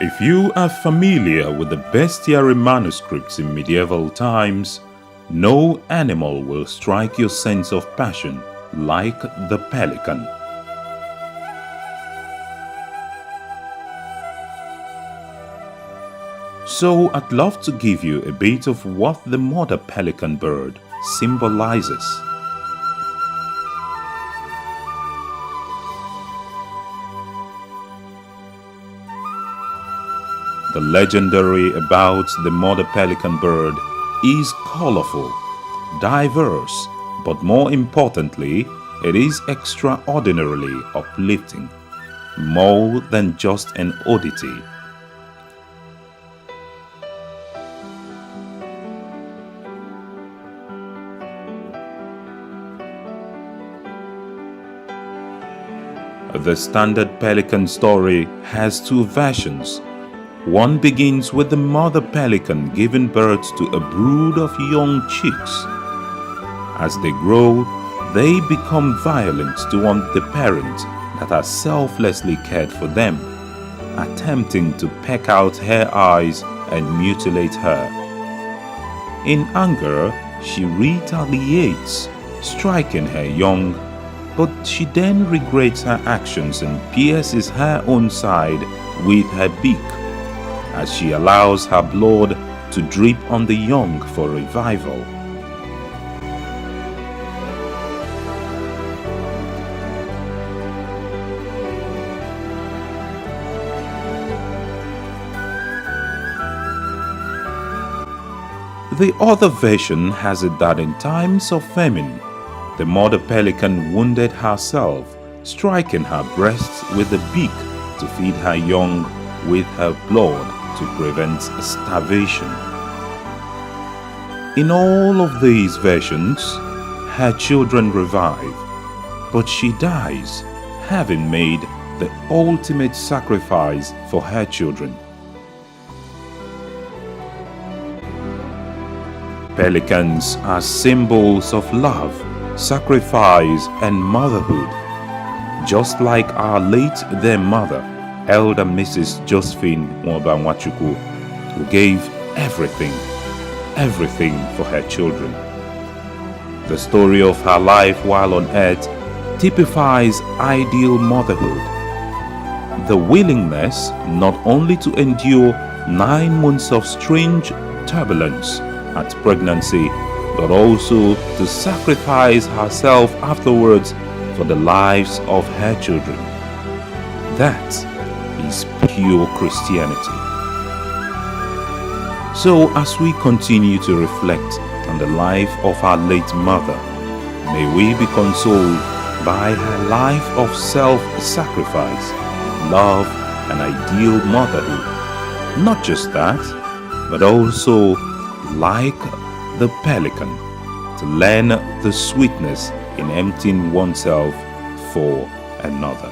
If you are familiar with the bestiary manuscripts in medieval times, no animal will strike your sense of passion like the pelican. So I'd love to give you a bit of what the mother pelican bird symbolizes. The legendary about the mother pelican bird is colorful, diverse, but more importantly, it is extraordinarily uplifting, more than just an oddity. The standard pelican story has two versions. One begins with the mother pelican giving birth to a brood of young chicks. As they grow, they become violent toward the parent that has selflessly cared for them, attempting to peck out her eyes and mutilate her. In anger, she retaliates, striking her young, but she then regrets her actions and pierces her own side with her beak, as she allows her blood to drip on the young for revival. The other version has it that in times of famine, the mother pelican wounded herself, striking her breasts with a beak to feed her young with her blood to prevent starvation. In all of these versions, her children revive, but she dies, having made the ultimate sacrifice for her children. Pelicans are symbols of love, sacrifice, and motherhood, just like our late their mother, Elder Mrs. Josephine Nwachukwu, who gave everything for her children. The story of her life while on earth typifies ideal motherhood. The willingness not only to endure 9 months of strange turbulence at pregnancy, but also to sacrifice herself afterwards for the lives of her children. That is pure Christianity. So as we continue to reflect on the life of our late mother, may we be consoled by her life of self-sacrifice, love, and ideal motherhood. Not just that, but also, like the pelican, to learn the sweetness in emptying oneself for another.